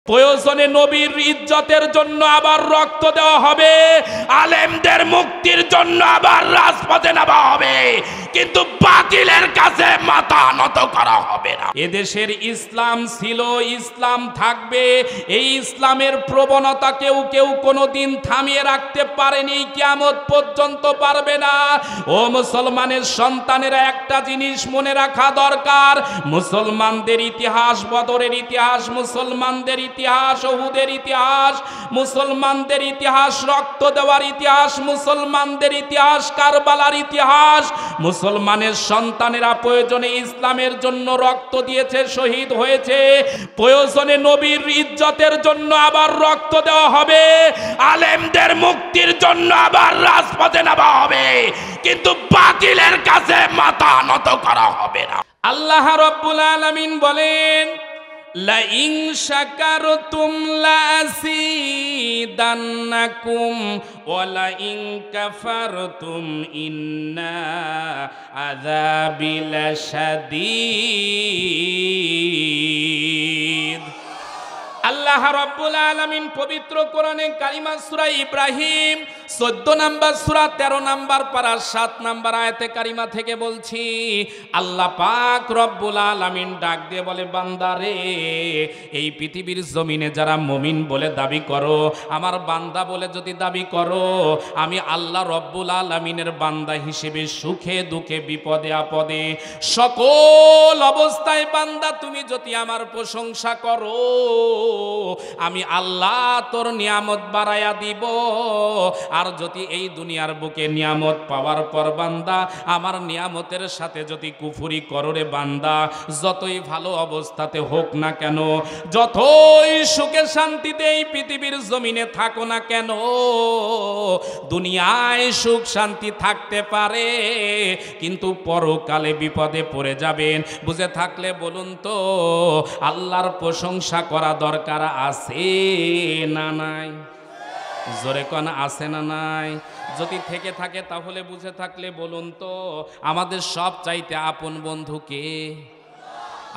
প্রয়োজনে নবীর ইজ্জতের জন্য আবার রক্ত দেওয়া হবে, আলেমদের মুক্তির জন্য আবার রাজপথে নামা হবে, কিন্তু বাতিলের কাছে মাথা নত করা হবে না। এদেশের ইসলাম ছিল, ইসলাম থাকবে। এই ইসলামের প্রবণতা কেউ কেউ কোনোদিন থামিয়ে রাখতে পারেনি, কিয়ামত পর্যন্ত পারবে না। ও মুসলমানের সন্তানেরা, একটা জিনিস মনে রাখা দরকার, মুসলমানদের ইতিহাস, বদরের ইতিহাস, মুসলমানদের ইতিহাস, উহুদের ইতিহাস, মুসলমানদের ইতিহাস, রক্ত দেওয়ার ইতিহাস, মুসলমানদের ইতিহাস, কারবালার ইতিহাস। মুসলমানের সন্তানেরা প্রয়োজনে ইসলামের জন্য রক্ত দিয়েছে, শহীদ হয়েছে। প্রয়োজনে নবীর ইজ্জতের জন্য আবার রক্ত দেওয়া হবে, আলেমদের মুক্তির জন্য আবার রাজপথে নামা হবে, কিন্তু বাতিলের কাছে মাথা নত করা হবে না। আল্লাহ রাব্বুল আলামিন বলেন, লা ইন শাকারতুম লাযিদান্নাকুম ওয়া লা ইন কাফারতুম ইন্না আযাবি লাশাদীদ। আল্লাহ রাব্বুল আলামিন পবিত্র কোরআনে কালিমা সূরা ইব্রাহিম 14 নম্বর সূরা 13 নম্বর পারা 7 নম্বর আয়াতে কারিমা থেকে বলছি, আল্লাহ পাক রব্বুল আলামিন ডাক দিয়ে বলে, বান্দারে, এই পৃথিবীর জমিনে যারা মুমিন বলে দাবি করো, আমার বান্দা বলে যদি দাবি করো, আমি আল্লাহ রব্বুল আলামিনের বান্দা হিসেবে সুখে দুঃখে বিপদে আপদে সকল অবস্থায় বান্দা তুমি যদি আমার প্রশংসা করো, আমি আল্লাহ তোর নিয়ামত বাড়ায়া দিব। আর যদি এই দুনিয়ার বুকে নিয়ামত পাওয়ার পর বান্দা আমার নিয়ামতের সাথে যদি কুফরি করো রে বান্দা, যতই ভালো অবস্থাতে হোক না কেন, যতই সুখে শান্তিতে এই পৃথিবীর জমিনে থাকো না কেন, দুনিয়ায় সুখ শান্তি থাকতে পারে, কিন্তু পরকালে বিপদে পড়ে যাবেন। বুঝে থাকলে বলুন তো, আল্লাহর প্রশংসা করা দরকার আছে না নাই? জোরে কোন আছে না নাই? যদি থেকে থাকে তাহলে বুঝে থাকলে বলুন তো, আমাদের সব চাইতে আপন বন্ধু কে?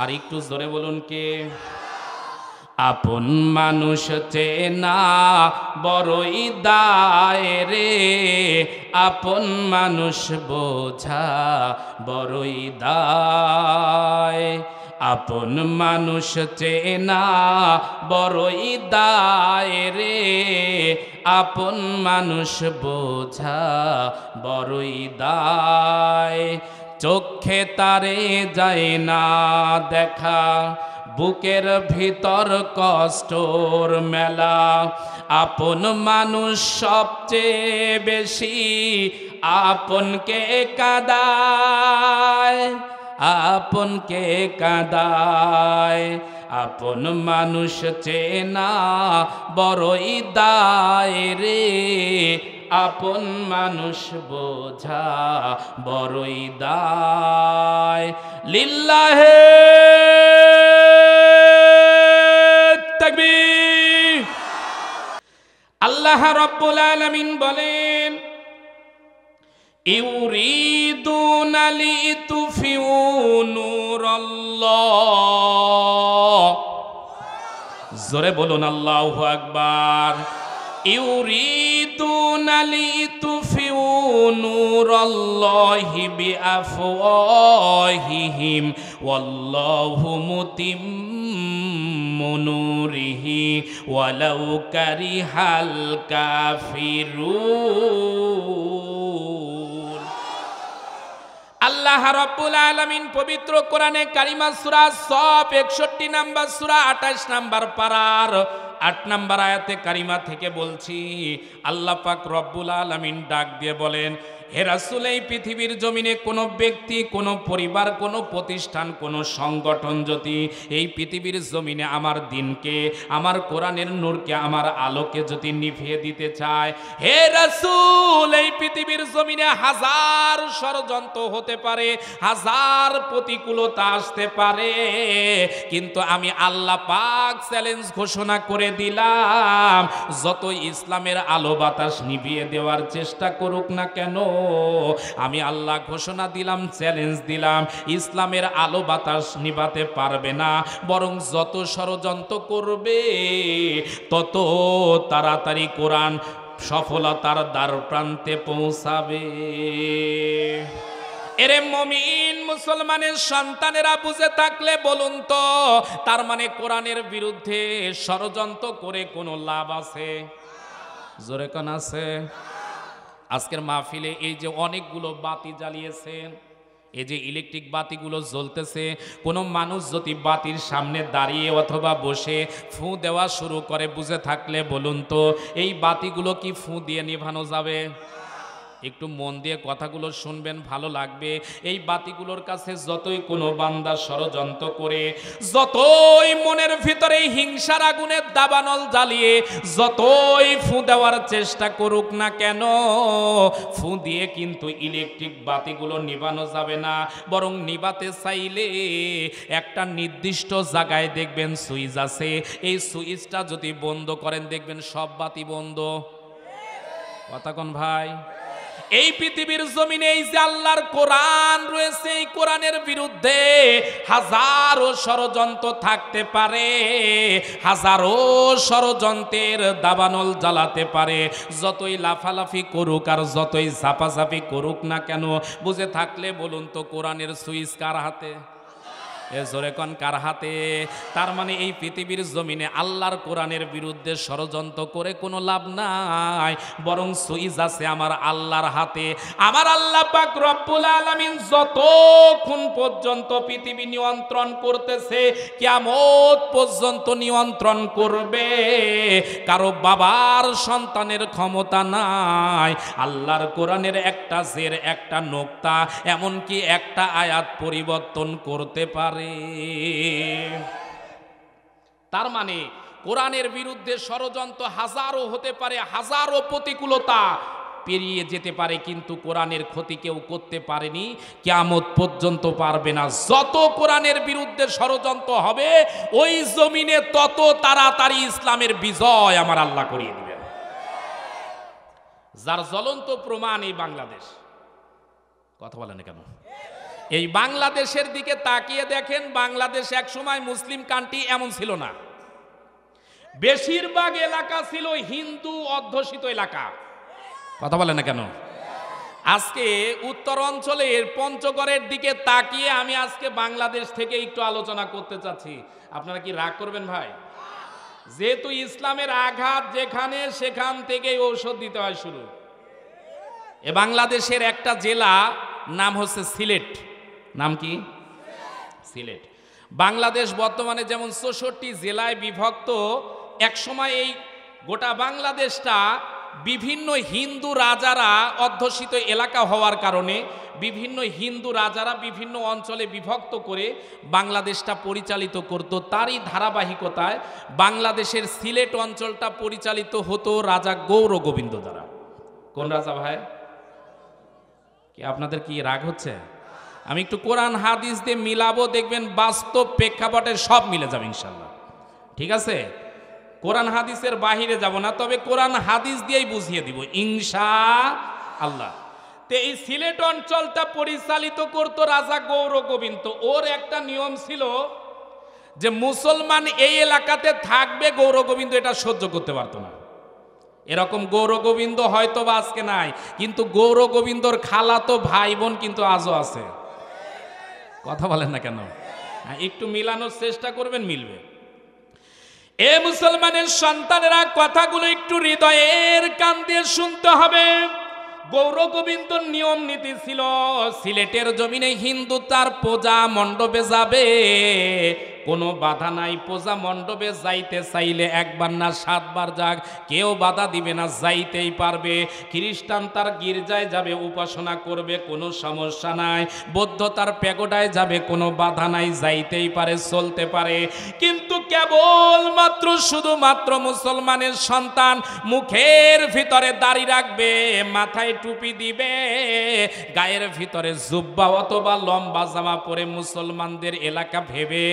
আর একটু জোরে বলুন কে? আপন মানুষ চেনা বড়ই দায় রে, আপন মানুষ বোঝা বড়ই দায়, আপন মানুষ চেনা বড়ই দায় রে, আপন মানুষ বোঝা বড়ই দায়। চোখে তারে যায় না দেখা, বুকের ভিতর কষ্টর মেলা, আপন মানুষ সবচেয়ে বেশি আপনকে কাঁদায়, আপনকে কাঁদায়। আপন মানুষ চেনা বড়ই দায় রে, আপন মানুষ বোঝা বড়ই দায়। লিল্লাহে তাকবীর। আল্লাহ রাব্বুল আলামিন বলেন, ইউরিদুনা লিতুফিউ নূরাল্লাহ। জোরে বলুন আল্লাহু আকবার। ইউরিদুনা লিতুফিউ নূরাল্লাহি বিআফওয়াহিহিম ওয়াল্লাহু মুতিম্মু নূরিহি ওয়ালাউ কারিহাল কাফিরুন। আল্লাহ রাব্বুল আলামিন পবিত্র কোরআনে কারিমা সূরা সফ 61 নম্বর সূরা 28 নম্বর পারার 8 নম্বর আয়াতে কারিমা থেকে বলছি, আল্লাহ পাক রব্বুল আলামিন ডাক দিয়ে বলেন, হে রাসূল, এই পৃথিবীর জমিনে কোনো ব্যক্তি, কোনো পরিবার, কোনো প্রতিষ্ঠান, কোনো সংগঠন যদি এই পৃথিবীর জমিনে আমার দিনকে, আমার কোরআনের নূরকে, আমার আলোকে যদি নিভিয়ে দিতে চায়, হে রাসূল, এই পৃথিবীর জমিনে হাজার ষড়যন্ত্র হতে পারে, হাজার প্রতিকূলতা আসতে পারে, কিন্তু আমি আল্লাহ পাক চ্যালেঞ্জ ঘোষণা করে দিলাম, যত ইসলামের আলো বাতাস নিভিয়ে দেওয়ার চেষ্টা করুক না কেন, আমি আল্লাহ ঘোষণা দিলাম, চ্যালেঞ্জ দিলাম, ইসলামের আলো বাতাস নিভাতে পারবে না, বরং যত ষড়যন্ত্র করবে তত তাড়াতাড়ি কোরআন সফলতার দ্বার প্রান্তে পৌঁছাবে। এরে মুমিন মুসলমানের সন্তানেরা বুঝে থাকলে বলুন তো, তার মানে কোরআনের বিরুদ্ধে ষড়যন্ত্র করে কোনো লাভ আছে? জোরে কোন আছে? আজকের মাহফিলে এই যে অনেকগুলো বাতি জ্বালিয়েছেন, এই যে ইলেকট্রিক বাতিগুলো জ্বলতেছে, কোনো মানুষ যদি বাতির সামনে দাঁড়িয়ে অথবা বসে ফু দেওয়া শুরু করে, বুঝে থাকলে বলুন তো এই বাতিগুলো কি ফু দিয়ে নিভানো যাবে? একটু মন দিয়ে কথাগুলো শুনবেন, ভালো লাগবে। এই বাতিগুলোর কাছে যতই কোনো বান্দা ষড়যন্ত্র করে, যতই মনের ভিতরে হিংসার আগুনের দাবানল জ্বালিয়ে যতই ফু দেওয়ার চেষ্টা করুক না কেন, ফু দিয়ে কিন্তু ইলেকট্রিক বাতিগুলো নিভানো যাবে না। বরং নিভাতে চাইলে একটা নির্দিষ্ট জায়গায় দেখবেন সুইচ আছে, এই সুইচটা যদি বন্ধ করেন দেখবেন সব বাতি বন্ধ। কথা কোন ভাই? এই পৃথিবীর জমিনে এই যে আল্লাহর কোরআন রয়েছে, এই কোরআনের বিরুদ্ধে হাজারো ষড়যন্ত্র থাকতে পারে, হাজারো ষড়যন্ত্রের দাবানল জ্বালাতে পারে। যতই লাফালাফি করুক আর যতই ঝাপাঝাপি করুক না কেন, বুঝে থাকলে বলুন তো কোরআনের সুইচ কার হাতে? জোরে কোন কার হাতে? তার মানে এই পৃথিবীর জমিনে আল্লাহর কোরআনের বিরুদ্ধে ষড়যন্ত্র করে কোনো লাভ নাই, বরং সুইচ আছে আমার আল্লাহর হাতে। আমার আল্লাহ পাক রব্বুল আলামিন যতক্ষণ পর্যন্ত পৃথিবী নিয়ন্ত্রণ করতেছে, কিয়ামত পর্যন্ত নিয়ন্ত্রণ করবে। কারো বাবার সন্তানের ক্ষমতা নাই আল্লাহর কোরআনের একটা জের, একটা নোক্তা, এমনকি একটা আয়াত পরিবর্তন করতে পারে। তার মানে কোরআনের বিরুদ্ধে ষড়যন্ত্র হাজারো হতে পারে, হাজারো প্রতিকূলতা পেরিয়ে যেতে পারে, কিন্তু কোরআনের ক্ষতি কেউ করতে পারেনি, কিয়ামত পর্যন্ত পারবে না। যত কোরআনের বিরুদ্ধে ষড়যন্ত্র হবে ওই জমিনে তত তাড়াতাড়ি ইসলামের বিজয় আমার আল্লাহ করিয়ে দিবেন। যার জ্বলন্ত প্রমাণ এই বাংলাদেশ। কথা বলেন কেন? এই বাংলাদেশের দিকে তাকিয়ে দেখেন, বাংলাদেশ একসময় মুসলিম কান্ট্রি এমন ছিল না, বেশিরভাগ এলাকা ছিল হিন্দু অধ্যুষিত এলাকা। কথা বলেন না কেন? আজকে উত্তর অঞ্চলের পঞ্চগড়ের দিকে তাকিয়ে আমি আজকে বাংলাদেশ থেকে একটু আলোচনা করতে চাচ্ছি। আপনারা কি রাগ করবেন ভাই? যেহেতু ইসলামের আঘাত যেখানে, সেখান থেকেই ঔষধ দিতে হয় শুরু। এ বাংলাদেশের একটা জেলা নাম হচ্ছে সিলেট। নাম কি? সিলেট। বাংলাদেশ বর্তমানে যেমন ৬৪ জেলায় বিভক্ত, একসময় এই গোটা বাংলাদেশটা বিভিন্ন হিন্দু রাজারা অধ্যুষিত এলাকা হওয়ার কারণে বিভিন্ন হিন্দু রাজারা বিভিন্ন অঞ্চলে বিভক্ত করে বাংলাদেশটা পরিচালিত করত। তারই ধারাবাহিকতায় বাংলাদেশের সিলেট অঞ্চলটা পরিচালিত হতো রাজা গৌর গোবিন্দ দ্বারা। কোন রাজা ভাই? কি আপনাদের কি রাগ হচ্ছে? আমি একটু কোরআন হাদিস দিয়ে মিলাবো, দেখবেন বাস্তব প্রেক্ষাপটে সব মিলে যাবে ইনশাল্লাহ। ঠিক আছে? কোরআন হাদিসের বাহিরে যাব না, তবে কোরআন হাদিস দিয়েই বুঝিয়ে দিব ইনশাআল্লাহ। তো এই সিলেট অঞ্চলটা পরিচালিত করত রাজা গৌর গোবিন্দ। ওর একটা নিয়ম ছিল যে মুসলমান এই এলাকাতে থাকবে, গৌর গোবিন্দ এটা সহ্য করতে পারতো না। এরকম গৌর গোবিন্দ হয়তো বা আজকে নাই, কিন্তু গৌর গোবিন্দর খালাতো ভাই বোন কিন্তু আজও আছে। কথা বলেন না কেন? একটু মিলানোর চেষ্টা করবেন, মিলবে। এ মুসলমানের সন্তানেরা, কথাগুলো একটু হৃদয়ের কান দিয়ে শুনতে হবে। গৌর গোবিন্দর নিয়ম নীতি ছিল, সিলেটের জমিনে হিন্দু তার পূজা মণ্ডপে যাবে, কোনো বাধা নাই। পূজা মণ্ডপে যাইতে চাইলে একবার না 7 বার যাক, কেউ বাধা দিবে না, যাইতেই পারবে। খ্রিস্টান তার গির্জায় যাবে, উপাসনা করবে, কোনো সমস্যা নাই। বৌদ্ধ তার প্যাগোডায় যাবে, কোনো বাধা নাই, যাইতেই পারে, চলতে পারে। কিন্তু কেবলমাত্র শুধুমাত্র মুসলমানের সন্তান মুখের ভিতরে দাড়ি রাখবে, মাথায় টুপি দিবে, গায়ের ভিতরে জুব্বা অথবা লম্বা জামা পরে মুসলমানদের এলাকা ভেবে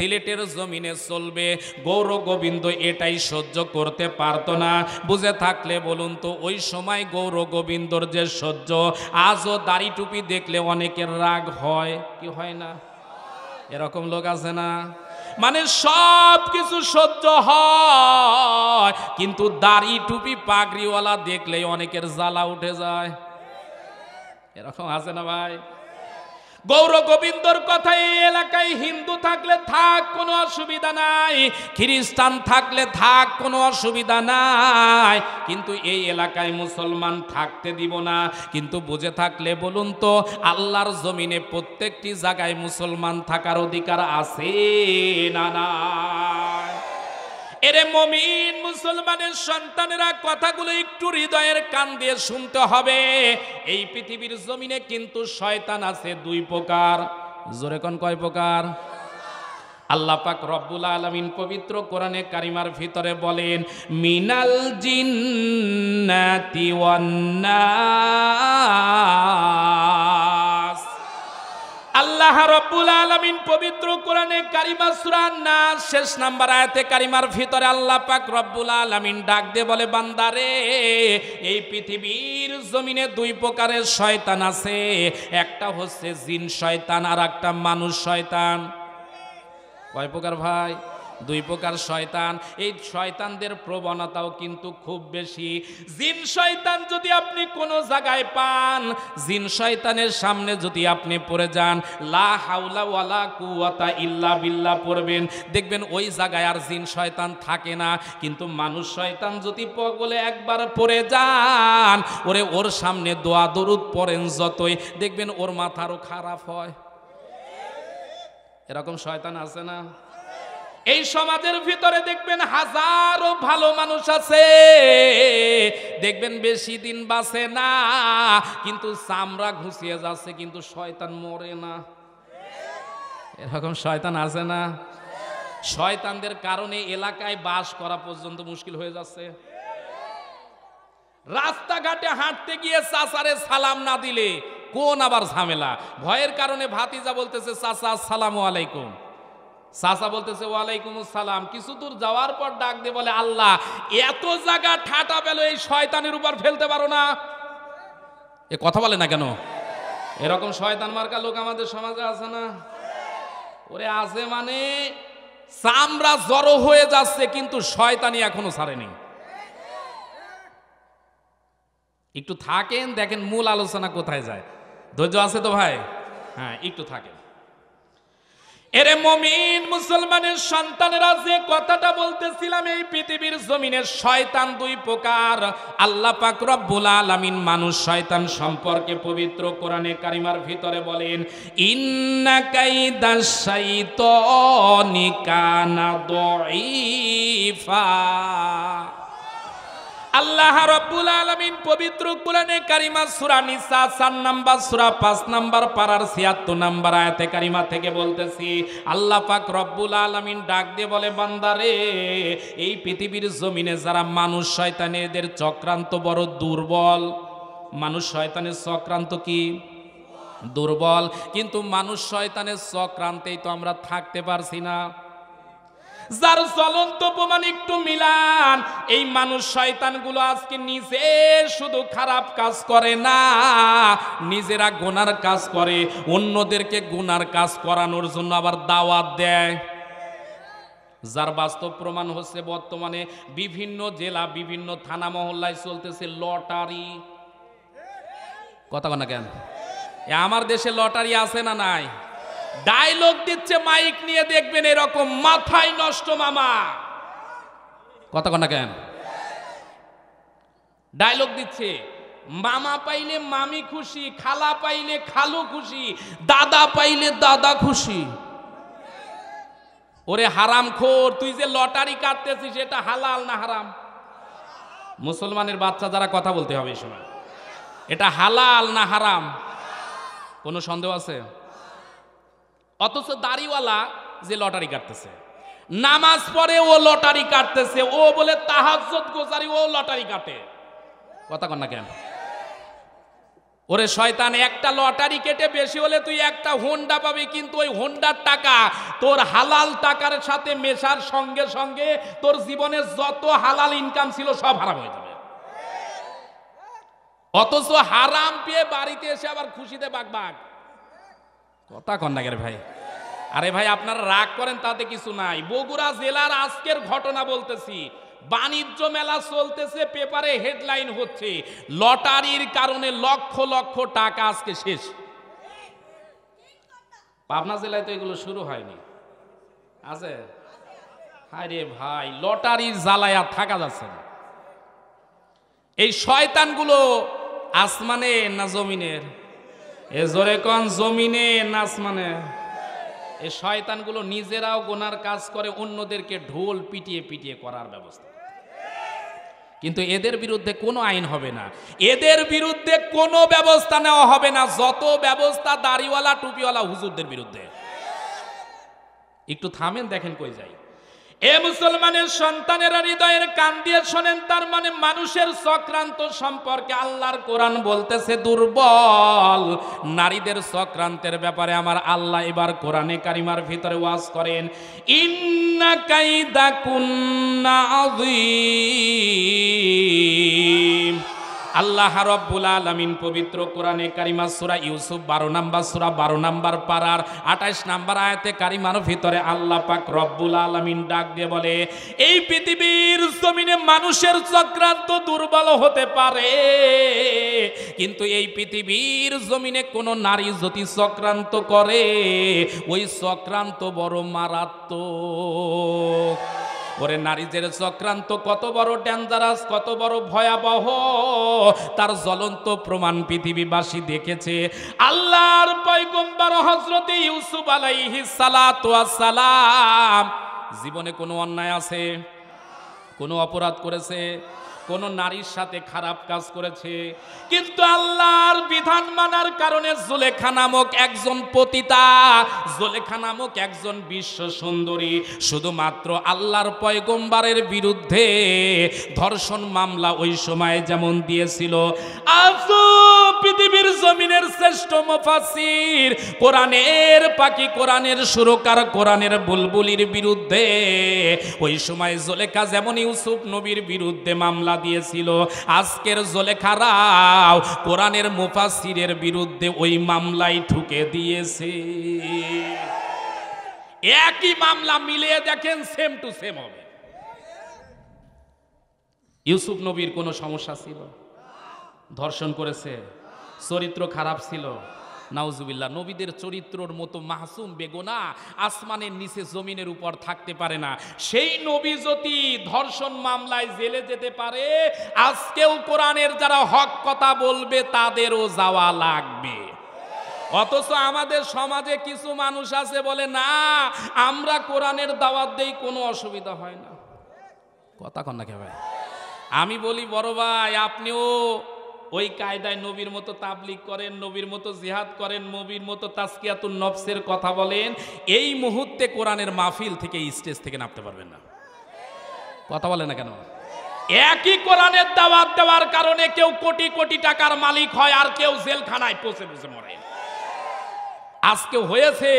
সিলেটের জমিনে চলবে। গৌর গোবিন্দ এটাই সহ্য করতে পারতো না। বুঝে থাকলে বলুন তো, ওই সময় গৌর গোবিন্দর যে সহ্য, আজও দাড়ি টুপি দেখলে অনেকের রাগ হয় কি হয় না? এরকম লোক আছে না? মানে সব কিছু সহ্য হয়, কিন্তু দাড়ি টুপি পাগড়িওয়ালা দেখলে অনেকের জ্বালা উঠে যায়। এরকম আছে না ভাই? গৌর গোবিন্দর কথা, এই এলাকায় হিন্দু থাকলে থাক, কোনো অসুবিধা নাই, খ্রিস্টান থাকলে থাক, কোনো অসুবিধা নাই, কিন্তু এই এলাকায় মুসলমান থাকতে দিব না। কিন্তু বুঝে থাকলে বলুন তো, আল্লাহর জমিনে প্রত্যেকটি জায়গায় মুসলমান থাকার অধিকার আছে না নাই? এরে মুমিন মুসলমানের সন্তানেরা, কথাগুলো একটু হৃদয়ের কান দিয়ে শুনতে হবে। এই পৃথিবীর জমিনে কিন্তু শয়তান আছে দুই প্রকার। জোরে কোন কয় প্রকার? আল্লাহ পাক রব্বুল আলামিন পবিত্র কোরআনে কারিমার ভিতরে বলেন, মিনাল জিন্নাতি ওয়ান নাস। আল্লাহ রব্বুল আলামিন পবিত্র কোরআনে কারিমা সূরা নাস শেষ নাম্বার আয়াতে কারিমার ভিতরে আল্লাহ পাক রব্বুল আলামিন ডাক দিয়ে বলে, বান্দারে, এই পৃথিবীর জমিনে দুই প্রকারের শয়তান আছে। একটা হচ্ছে জিন শয়তান, আর একটা মানুষ শয়তান। কয় প্রকার ভাই? দুই প্রকার শয়তান। এই শয়তানদের প্রবণতাও কিন্তু খুব বেশি। জিন শয়তান যদি আপনি কোনো জায়গায় পান, জিন শয়তানের সামনে যদি আপনি পড়ে যান, লা হাওলা ওয়ালা কুওয়াতা ইল্লা বিল্লাহ পড়বেন, দেখবেন ওই জায়গায় আর জিন শয়তান থাকে না। কিন্তু মানুষ শয়তান যদি বলে একবার পড়ে যান, ওর সামনে দোয়া দরুদ পড়েন যতই, দেখবেন ওর মাথারও খারাপ হয়। এরকম শয়তান আছে না? এই সমাজের ভিতরে দেখবেন হাজারো ভালো মানুষ আছে, দেখবেন বেশি দিন বাঁচে না, কিন্তু চামড়া ঘুষিয়ে যাচ্ছে, কিন্তু শয়তান মরে না। এরকম শয়তান আছে না? শয়তানদের কারণে এলাকায় বাস করা পর্যন্ত মুশকিল হয়ে যাচ্ছে। রাস্তাঘাটে হাঁটতে গিয়ে চাচারে সালাম না দিলে কোন আবার ঝামেলা। ভয়ের কারণে ভাতিজা বলতেছে, চাচা আসসালামু আলাইকুম, চাচা বলতেছে ওয়ালাইকুম আসসালাম। কিছু দূর যাওয়ার পর ডাক দিয়ে বলে, আল্লাহ, এত জায়গা ঠাটা পেল, এই শয়তানের উপর ফেলতে পারো না? এ কথা বলে না কেন? এরকম শয়তান মার্কা লোক আমাদের সমাজে আছে না? ওরে আছে মানে চামড়া জড়ো হয়ে যাচ্ছে, কিন্তু শয়তানি এখনো ছাড়েনি। একটু থাকেন, দেখেন মূল আলোচনা কোথায় যায়। ধৈর্য আছে তো ভাই? হ্যাঁ, একটু থাকেন। এরে মুমিন মুসলমানের সন্তানেরা, যে কথাটা বলতেছিলাম, এই পৃথিবীর জমিনে শয়তান দুই প্রকার। আল্লাহ পাক রব্বুল আলামিন মানুষ শয়তান সম্পর্কে পবিত্র কোরআনে কারিমার ভিতরে বলেন, ইন্না কাইদাশ শাইতানি কানা দাঈফা। আল্লাহ রাব্বুল আলামিন পবিত্র কোরআনে কারিমা সূরা নিসা 4 নাম্বার সূরা 5 নাম্বার পারার 76 নাম্বার আয়াতে কারিমা থেকে বলতেছি, আল্লাহ পাক রব্বুল আলামিন ডাক দিয়ে বলে, বান্দারে, এই পৃথিবীর জমিনে যারা মানুষ শয়তান, এদের চক্রান্ত বড় দুর্বল। মানুষ শয়তানের চক্রান্ত কি? দুর্বল। কিন্তু মানুষ শয়তানের চক্রান্তেই তো আমরা থাকতে পারছি না। যার জ্বলন্ত প্রমাণ একটু মিলান, এই মানুষ শয়তানগুলো আজকে নিজে শুধু খারাপ কাজ করে না, নিজেরা গুনার কাজ করে, অন্যদেরকে গুনার কাজ করানোর জন্য আবার দাওয়াত দেয়। যার বাস্তব প্রমাণ হচ্ছে বর্তমানে বিভিন্ন জেলা, বিভিন্ন থানা মহল্লায় চলতেছে লটারি। কথা বল না কেন? আমার দেশে লটারি আছে না নাই? ডায়লগ দিচ্ছে মাইক নিয়ে, দেখবেন এরকম, মাথায় নষ্ট মামা। কথা কন না কেন? ডায়লগ দিচ্ছে, মামা পাইলে মামি খুশি, খালা পাইলে খালু খুশি, দাদা পাইলে দাদা খুশি। ওরে হারামখোর, তুই যে লটারি কাটতেছিস, এটা হালাল না হারাম? মুসলমানের বাচ্চা যারা, কথা বলতে হবে এই সময়, এটা হালাল না হারাম? কোনো সন্দেহ আছে? অথচ দাড়িওয়ালা যে লটারি কাটতেছে, নামাজ পড়ে ও লটারি কাটতেছে, ও বলে তাহাজ্জুদ গোজারি, ও লটারি কাটে। কথা কন না কেন? ওরে শয়তান, একটা লটারি কেটে বেশি হলে তুই একটা হোন্ডা পাবি, কিন্তু ওই হোন্ডার টাকা তোর হালাল টাকার সাথে মেশার সঙ্গে সঙ্গে তোর জীবনে যত হালাল ইনকাম ছিল সব হারাম হয়ে যাবে। অথচ হারাম পেয়ে বাড়িতে এসে আবার খুশিতে বাগবাগ কথা কন না রে ভাই। আরে ভাই আপনারা রাগ করেন তাতে কিছু নাই। বগুড়া জেলার আজকের ঘটনা বলতেছি, বাণিজ্য মেলা চলতেছে, পেপারে হেডলাইন হচ্ছে লটারির কারণে লক্ষ লক্ষ টাকা আজকে শেষ। পাবনা জেলায় তো এগুলো শুরু হয়নি, আছে? আরে ভাই লটারির জ্বালায় আর থাকা যাচ্ছে না। এই শয়তানগুলো আসমানে না জমিনের? এ জোরে কোন জমিনে না আসমানে? এই শয়তানগুলো নিজেরাও গোনার কাজ করে, অন্যদেরকে ঢোল পিটিয়ে পিটিয়ে করার ব্যবস্থা। কিন্তু এদের বিরুদ্ধে কোনো আইন হবে না, এদের বিরুদ্ধে কোনো ব্যবস্থা নেওয়া হবে না, যত ব্যবস্থা দাড়িওয়ালা টুপিওয়ালা হুজুরদের বিরুদ্ধে। একটু থামেন, দেখেন কই যাই। এ মুসলমানের সন্তানেরা হৃদয়ের কান দিয়ে শোনেন, তার মানে মানুষের চক্রান্ত সম্পর্কে আল্লাহর কোরআন বলতেছে দুর্বল। নারীদের চক্রান্তের ব্যাপারে আমার আল্লাহ এবার কোরআনে কারিমার ভিতরে ওয়াজ করেন, ইন্না কাইদাকুন্না আযীম। আল্লাহ রাব্বুল আলামিন পবিত্র কোরআনে কারিমা সূরা ইউসুফ 12 নম্বর সূরা 12 নম্বর পারার 28 নম্বর আয়াতে কারিমার ভিতরে আল্লাহ পাক রব্বুল আলামিন ডাক দিয়ে বলে, এই পৃথিবীর জমিনে মানুষের চক্রান্ত দুর্বল হতে পারে, কিন্তু এই পৃথিবীর জমিনে কোন নারী যদি চক্রান্ত করে ওই চক্রান্ত বড় মারাত্মক। ওরে নারীদের চক্রান্ত কত বড় ডেঞ্জারাস, কত বড় ভয়াবহ, তার জ্বলন্ত প্রমাণ পৃথিবীবাসী দেখেছে। আল্লাহর পয়গম্বর হযরত ইউসুফ আলাইহিস সালাতু ওয়াস সালাম জীবনে কোনো অন্যায় আছে, কোনো অপরাধ করেছে, কোন নারীর সাথে খারাপ কাজ করেছে, কিন্তু আল্লাহর বিধান মানার কারণে জুলেখা নামক একজন পতিতা, জুলেখা নামক একজন বিশ্ব সুন্দরী শুধুমাত্র আল্লাহর পয়গম্বরের বিরুদ্ধে ধর্ষণ মামলা ওই সময় যেমন দিয়েছিল, আজও পৃথিবীর জমিনের শ্রেষ্ঠ মুফাসসির, কোরআনের পাখি, কোরআনের সুরকার, কোরআনের বুলবুলির বিরুদ্ধে ওই সময় জুলেখা যেমন ইউসুফ নবীর বিরুদ্ধে মামলা দিয়েছিল, আজকের জুলেখারাও কোরআনের মুফাসসিরের বিরুদ্ধে ওই মামলায় ঠুকে দিয়েছে। একই মামলা মিলিয়ে দেখেন, সেম টু সেম হবে। ইউসুফ নবীর কোনো সমস্যা ছিল? ধর্ষণ করেছে, চরিত্র খারাপ ছিল, নাউজুবিল্লাহ। নবীদের চরিত্রর মতো মাসুম বেগুনা আসমানের নিচে জমিনের উপর থাকতে পারে না। সেই নবী যদি ধর্ষণ মামলায় জেলে যেতে পারে, আজকেও কোরআনের যারা হক কথা বলবে তাদেরও যাওয়া লাগবে। অথচ আমাদের সমাজে কিছু মানুষ আছে বলে, না আমরা কোরআনের দাওয়াত দেই, কোনো অসুবিধা হয় না। কথা কন না কে ভাই? আমি বলি বড় ভাই, আপনিও ওই কায়দায় নবীর মতো তাবলীগ করেন, নবীর মতো জিহাদ করেন, নবীর মতো তাজকিয়াতুন নফসের কথা বলেন, এই মুহূর্তে কোরআনের মাহফিল থেকে, স্টেজ থেকে নামতে পারবেন না। কথা বলেন না কেন? একই কোরআনের দাওয়াত দেওয়ার কারণে কেউ কোটি কোটি টাকার মালিক হয়, আর কেউ জেলখানায় পচে পচে মরে। আজকে হয়েছে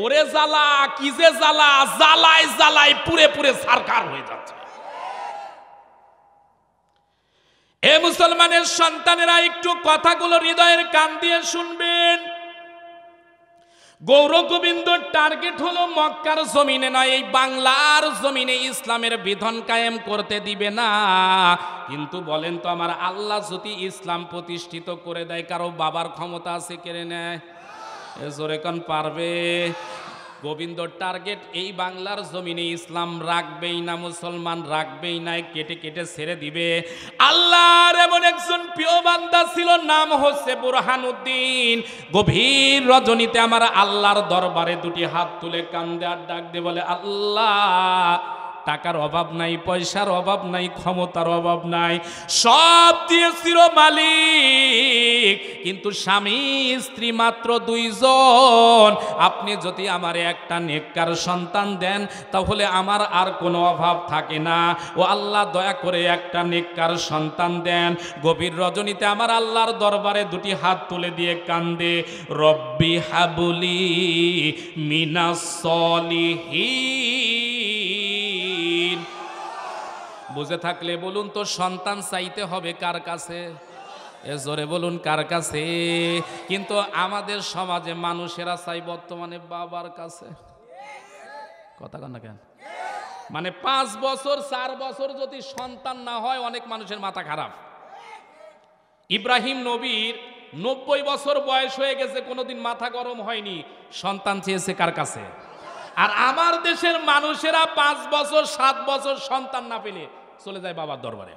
ওরে জ্বালা, কি যে জ্বালা, জ্বালায় জ্বালায় পুরে পুরে সারকার হয়ে যাচ্ছে। এ মুসলমানের সন্তানেরা একটু কথাগুলো হৃদয়ের কান দিয়ে শুনবেন। গৌর গোবিন্দর টার্গেট হলো মক্কার জমিনে নয়, এই বাংলার জমিনে ইসলামের বিধান কায়েম করতে দিবে না। কিন্তু বলেন তো, আমার আল্লাহ যদি ইসলাম প্রতিষ্ঠিত করে দেয়, কারো বাবার ক্ষমতা আছে কেড়ে নেয়? এ জোরে কোন পারবে? গোবিন্দর টার্গেট এই বাংলার জমিনে ইসলাম রাখবেই না, মুসলমান রাখবেই না, কেটে কেটে ছেড়ে দিবে। আল্লাহর এমন একজন প্রিয় বান্দা ছিল, নাম হচ্ছে বুরহানুদ্দিন। গভীর রজনীতে আমার আল্লাহর দরবারে দুটি হাত তুলে কান্দে আর ডাক দিয়ে বলে, আল্লাহ টাকার অভাব নাই, পয়সার অভাব নাই, ক্ষমতার অভাব নাই, সব দিয়েছিল মালিক। কিন্তু স্বামী স্ত্রী মাত্র 2 জন। আপনি যদি আমার একটা নেককার সন্তান দেন তাহলে আমার আর কোনো অভাব থাকে না। ও আল্লাহ, দয়া করে একটা নেককার সন্তান দেন। গভীর রজনীতে আমার আল্লাহর দরবারে 2টি হাত তুলে দিয়ে কান্দে, রব্বি হাবুলি মিনাস সলিহিন। বুঝে থাকলে বলুন তো, সন্তান চাইতে হবে কার কাছে? এ জোরে বলুন, কার কাছে? কিন্তু আমাদের সমাজে মানুষেরা চাই বর্তমানে বাবার কাছে। কথা কন না কেন? মানে 5 বছর 4 বছর যদি সন্তান না হয় অনেক মানুষের মাথা খারাপ। ইব্রাহিম নবীর 90 বছর বয়স হয়ে গেছে, কোনোদিন মাথা গরম হয়নি, সন্তান চেয়েছে কার কাছে? আর আমার দেশের মানুষেরা 5 বছর 7 বছর সন্তান না পেলে চলে যায় বাবার দরবারে।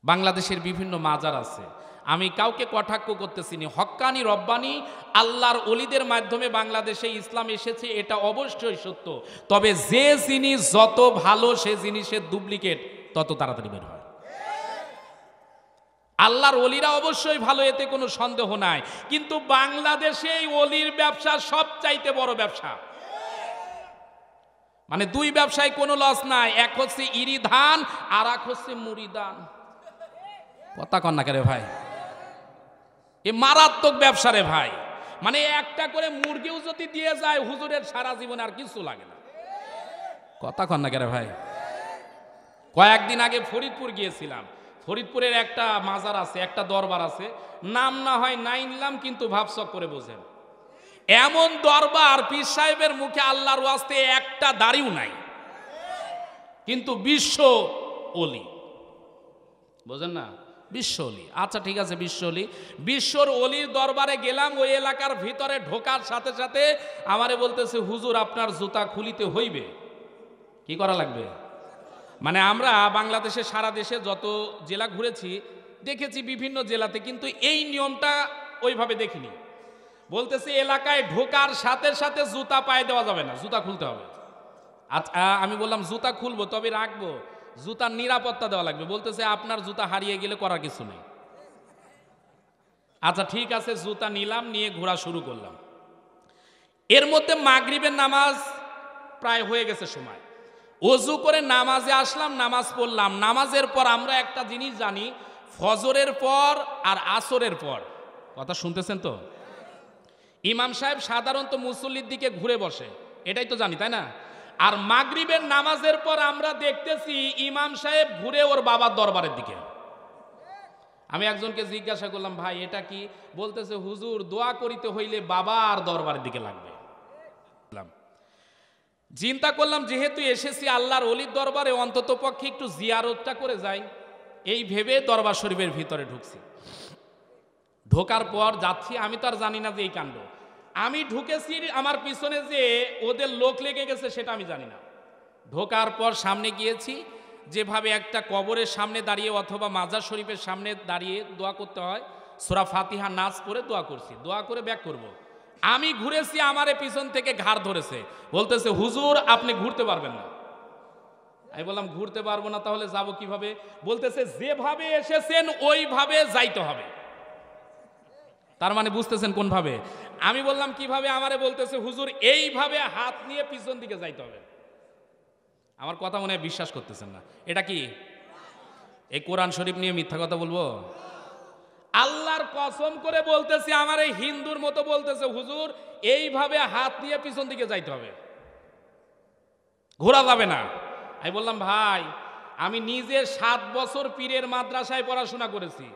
বাংলাদেশের বিভিন্ন মাজার আছে, আমি কাউকে কটাক্ষ করতেছি না, হক্কানি রব্বানি আল্লাহর ওলিদের মাধ্যমে বাংলাদেশে ইসলাম এসেছে, এটা অবশ্যই সত্য। তবে যে জিনিস যত ভালো সে জিনিসের ডুপ্লিকেট তত তাড়াতাড়ি বের হয়। আল্লাহর ওলিরা অবশ্যই ভালো, এতে কোনো সন্দেহ নাই, কিন্তু বাংলাদেশে এই ওলির ব্যবসা সবচাইতে বড় ব্যবসা। মানে 2 ব্যবসায় কোনো লস নাই, এক হচ্ছে ইরি ধান আর এক হচ্ছে মুড়ি দান। কথা কন না কে রে ভাই? এ মারাত্মক ব্যবসা রে ভাই। মানে একটা করে মুরগিও যদি দিয়ে যায় হুজুরের সারা জীবন আর কিছু লাগে না। কথা কন না কে রে ভাই? কয়েকদিন আগে ফরিদপুর গিয়েছিলাম, ফরিদপুরের একটা মাজার আছে, একটা দরবার আছে, নাম না হয় নাই নিলাম, কিন্তু ভাবসক করে বোঝেন, এমন দরবার পীর সাহেবের মুখে আল্লাহর ওয়াস্তে একটা দাড়িও নাই, কিন্তু বিশ্ব ওলি। বোঝেন না? বিশ্ব অলি। আচ্ছা ঠিক আছে, বিশ্ব অলি, বিশ্বর অলির দরবারে গেলাম। ওই এলাকার ভিতরে ঢোকার সাথে সাথে আমারে বলতেছে, হুজুর আপনার জুতা খুলিতে হইবে। কি করা লাগবে? মানে আমরা বাংলাদেশে সারা দেশে যত জেলা ঘুরেছি দেখেছি বিভিন্ন জেলাতে, কিন্তু এই নিয়মটা ওইভাবে দেখিনি। বলতেছে এলাকায় ঢোকার সাথে সাথে জুতা পায়ে দেওয়া যাবে না, জুতা খুলতে হবে। আচ্ছা আমি বললাম জুতা খুলবো, তবে রাখবো, জুতার নিরাপত্তা দেওয়া লাগবে। বলতেছে আপনার জুতা হারিয়ে গেলে করার কিছু নেই। আচ্ছা ঠিক আছে, জুতা নিলাম, নিয়ে ঘোরা শুরু করলাম। এর মধ্যে মাগরিবের নামাজ প্রায় হয়ে গেছে সময়, ওযু করে নামাজে আসলাম, নামাজ পড়লাম। নামাজের পর আমরা একটা জিনিস জানি, ফজরের পর আর আসরের পর, কথা শুনতেছেন তো, ইমাম সাহেব সাধারণত মুসল্লির দিকে ঘুরে বসে, এটাই তো জানি, তাই না? আর মাগরিবের নামাজের পর আমরা দেখতেছি ইমাম সাহেব ঘুরে ওর বাবার দরবারের দিকে। আমি একজনকে জিজ্ঞাসা করলাম, ভাই এটা কি? বলতেছে হুজুর দোয়া করিতে হইলে বাবার দরবারের দিকে লাগবে। চিন্তা করলাম যেহেতু এসেছি আল্লাহর ওলির দরবারে, অন্তত পক্ষে একটু জিয়ারতটা করে যাই, এই ভেবে দরবার শরীফের ভিতরে ঢুকছি। ঢোকার পর যাচ্ছি, আমি তো আর জানি না যে এই কাণ্ড। আমি ঢুকেছি, আমার পিছনে যে ওদের লোক লেগে গেছে সেটা আমি জানি না। ঢোকার পর সামনে গিয়েছি, যেভাবে একটা কবরের সামনে দাঁড়িয়ে অথবা মাজার শরীফের সামনে দাঁড়িয়ে দোয়া করতে হয়, সূরা ফাতিহা নাচ করে দোয়া করছি, দোয়া করে ব্যাক করব। আমি ঘুরেছি, আমারে পিছন থেকে ঘাড় ধরেছে, বলতেছে হুজুর আপনি ঘুরতে পারবেন না। আমি বললাম ঘুরতে পারবো না, তাহলে যাব কিভাবে? বলতেছে যেভাবে এসেছেন ওইভাবে যাইতে হবে। তার মানে বুঝতেছেন কোন ভাবে? আমি বললাম কিভাবে? আমারে বলতেছে হুজুর এইভাবে হাত নিয়ে পিছন দিকে যাইতে হবে। আমার কথা মনে হয় বিশ্বাস করতেছেন না। এটা কি এই কোরআন শরীফ নিয়ে মিথ্যা কথা বলবো? আল্লাহর কসম করে বলতেছি, আমার এই হিন্দুর মতো বলতেছে হুজুর এইভাবে হাত নিয়ে পিছন দিকে যাইতে হবে, ঘোরা যাবে না। আমি বললাম ভাই আমি নিজে 7 বছর পীরের মাদ্রাসায় পড়াশোনা করেছি,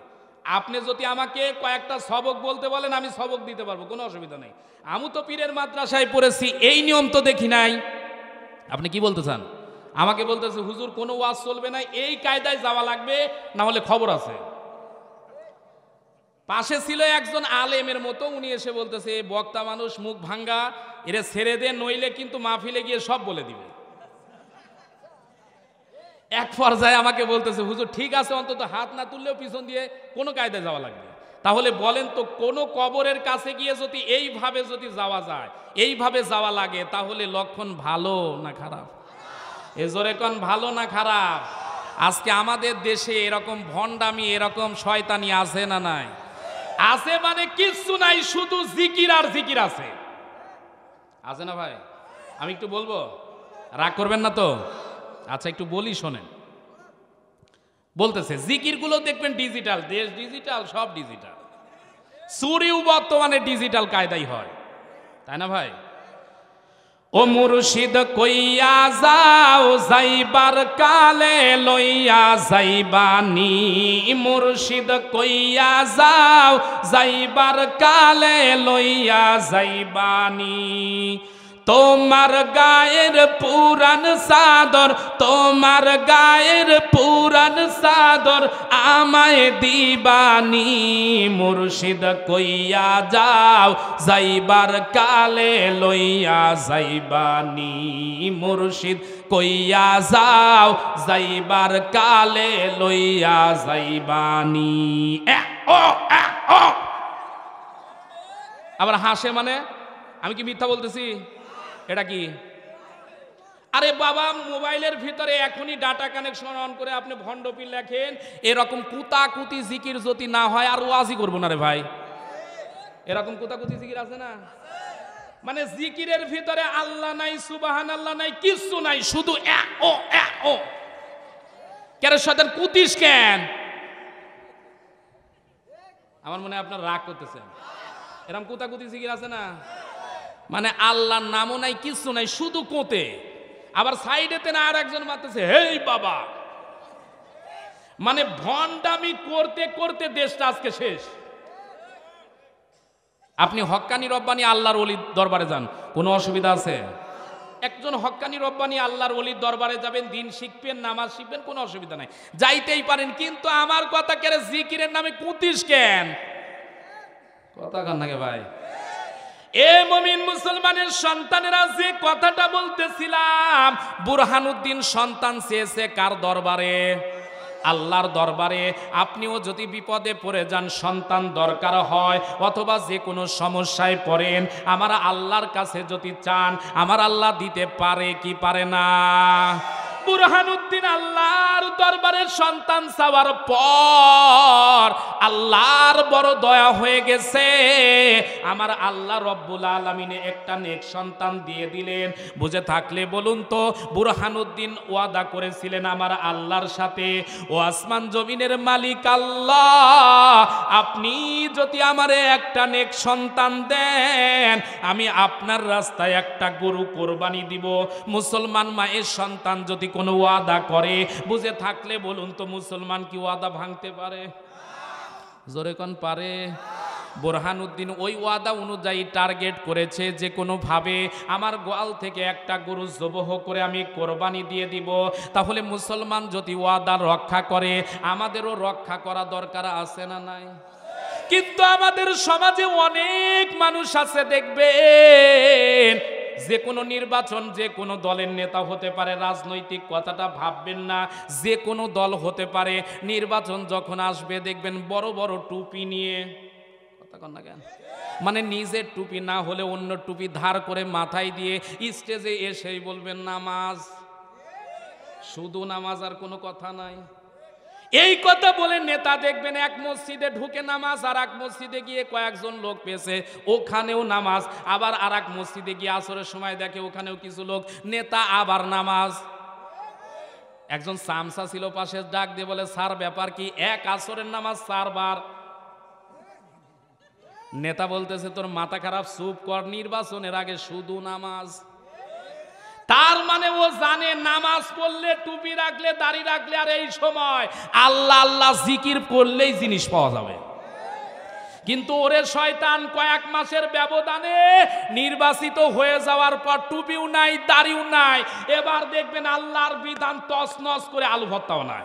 আপনি যদি আমাকে কয়েকটা সবক বলতে বলেন আমি সবক দিতে পারবো, কোনো অসুবিধা নেই। আমি তো পীরের মাদ্রাসায় পড়েছি, এই নিয়ম তো দেখি নাই। আপনি কি বলতে চান? আমাকে বলতেছে হুজুর কোনো ওয়াজ চলবে না, এই কায়দায় যাওয়া লাগবে, না হলে খবর আছে। পাশে ছিল একজন আলেমের মতো, উনি এসে বলতেছে বক্তা মানুষ মুখ ভাঙ্গা, এরে ছেড়ে দে, নইলে কিন্তু মাহফিলে গিয়ে সব বলে দিবে। এক পর্যায়ে আমাকে বলতেছে হুজুর ঠিক আছে, অন্তত হাত না তুললেও পিছন দিয়ে কোনো কায়দায় যাওয়া লাগবে। তাহলে বলেন তো কোন কবরের কাছে গিয়ে যদি এইভাবে যদি যাওয়া যায়, এইভাবে যাওয়া লাগে, তাহলে লক্ষণ ভালো না খারাপ? এ জোরে কোন ভালো না খারাপ? আজকে আমাদের দেশে এরকম ভণ্ডামি, এরকম শয়তানি আছে না নাই? আছে মানে কিচ্ছু নাই, শুধু জিকির আর জিকির আছে। আছে না ভাই? আমি একটু বলবো, রাগ করবেন না তো? আচ্ছা একটু বলি, শোনেন। বলতেছে জিকিরগুলো দেখবেন ডিজিটাল, দেশ ডিজিটাল, সব ডিজিটাল, চুরিও বর্তমানে ডিজিটাল কায়দাই হয়, তাই না ভাই? ও মুর্শিদ কইয়া যাও যাইবার কালে লইয়া যাইবানি, মুর্শিদ কইয়া যাও যাইবার কালে লইয়া যাইবানি। তোমার গায়ের পুরান চাদর, তোমার গায়ের পুরান চাদর আমায় দিবানি, মুর্শিদ কইয়া যাও যাইবার কালে লইয়া যাইবানি, মুর্শিদ কইয়া যাও যাইবার কালে লইয়া যাইবানি। আবার হাসে মানে? আমি কি মিথ্যা বলতেছি? এটা কি? আরে বাবা, মোবাইলের ভিতরে এখনই ডাটা কানেকশন অন করে আপনি ভণ্ডপীর লেখেন, এরকম কুতাকুতি জিকির যদি না হয় আর ওয়াজই করবো না রে ভাই। এরকম কুতাকুতি জিকির আছে না? মানে জিকিরের ভিতরে আল্লাহ নাই, সুবহানাল্লাহ নাই, কিচ্ছু নাই, শুধু ও কেন শয়তান কুতিস কেন? আমার মনে হয় আপনার রাগ করতেছেন। এরকম কুতাকুতি জিকির আছে না? মানে আল্লাহর নামও নাই, কিচ্ছু নাই, শুধু কোতে। আবার সাইডেতে না আর একজন মারতেছে হেই বাবা। মানে ভণ্ডামি করতে করতে দেশটা আজকে শেষ। আপনি হক্কানি রব্বানি আল্লাহর ওলির দরবারে যান, কোনো অসুবিধা আছে? একজন হক্কানি রব্বানি আল্লাহর ওলির দরবারে যাবেন, দিন শিখবেন, নামাজ শিখবেন, কোনো অসুবিধা নাই, যাইতেই পারেন। কিন্তু আমার কথা কেন জিকিরের নামে কুতিস কেন? কথা কান নাকি ভাই? এ মুমিন মুসলমানের সন্তানেরা, যে কথাটা বলতেছিলাম, বুরহানুদ্দিন সন্তান চেয়েছে কার দরবারে? আল্লাহর দরবারে। আপনিও যদি বিপদে পড়ে যান, সন্তান দরকার হয়, অথবা যে কোনো সমস্যায় পড়েন, আমার আল্লাহর কাছে যদি চান, আমার আল্লাহ দিতে পারে কি পারে না? বুরহানুদ্দিন আল্লাহর দরবারে সন্তান চাওয়ার পর আল্লাহর বড় দয়া হয়ে গেছে, আমার আল্লাহ রব্বুল আলামিনে একটা নেক সন্তান দিয়ে দিলেন। বুঝে থাকলে বলুন তো, বুরহানুদ্দিন ওয়াদা করেছিলেন আমার আল্লাহর সাথে, ও আসমান জমিনের মালিক আল্লাহ, আপনি যদি আমারে একটা নেক সন্তান দেন, আমি আপনার রাস্তায় একটা গরু কোরবানি দিব। মুসলমান মায়ের সন্তান যদি কোনো ওয়াদা করে, বুঝে থাকলে বলুন তো, মুসলমান কি ওয়াদা ভাঙতে পারে? জোরে কোন পারে? বুরহানুদ্দিন ওই ওয়াদা অনুযায়ী টার্গেট করেছে, যে কোনো ভাবে আমার গোয়াল থেকে একটা গরু জবহ করে আমি কোরবানি দিয়ে দিব। তাহলে মুসলমান যদি ওয়াদা রক্ষা করে, আমাদেরও রক্ষা করা দরকার আছে না নাই? কিন্তু আমাদের সমাজে অনেক মানুষ আছে, দেখবেন যে কোনো নির্বাচন, যে কোনো দলের নেতা হতে পারে, রাজনৈতিক কথাটা ভাববেন না, যে কোনো দল হতে পারে, নির্বাচন যখন আসবে দেখবেন বড় বড় টুপি নিয়ে, কথা কন না কেন, মানে নিজের টুপি না হলে অন্য টুপি ধার করে মাথায় দিয়ে স্টেজে এসেই বলবেন নামাজ, শুধু নামাজ, আর কোনো কথা নাই। এই কথা বলে নেতা দেখবেন এক মসজিদে ঢুকে নামাজ, আর এক মসজিদে গিয়ে কয়েকজন লোক পেয়েছে ওখানেও নামাজ, আবার আর এক মসজিদে গিয়ে আসরের সময় দেখে ওখানেও কিছু লোক, নেতা আবার নামাজ। একজন সামসা ছিল পাশে, ডাক দিয়ে বলে, স্যার ব্যাপার কি? এক আসরের নামাজ 4 বার। নেতা বলতেছে, তোর মাথা খারাপ, চুপ কর, নির্বাচনের আগে শুধু নামাজ। তার মানে ও জানে নামাজ পড়লে, টুপি রাখলে, দাড়ি রাখলে, আর এই সময় আল্লাহ আল্লাহ জিকির করলেই জিনিস পাওয়া যাবে। কিন্তু ওরে শয়তান কয়েক মাসের ব্যবধানে নির্বাচিত হয়ে যাওয়ার পর টুপিও নাই, দাড়িও নাই, এবার দেখবেন আল্লাহর বিধান তছনছ করে আলু ভর্তাও নাই।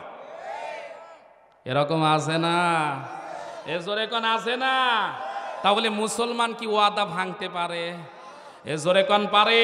এরকম আছে না? এ জোরে কোন আছে না? তাহলে মুসলমান কি ওয়াদা ভাঙতে পারে? এ জোরে কোন পারে?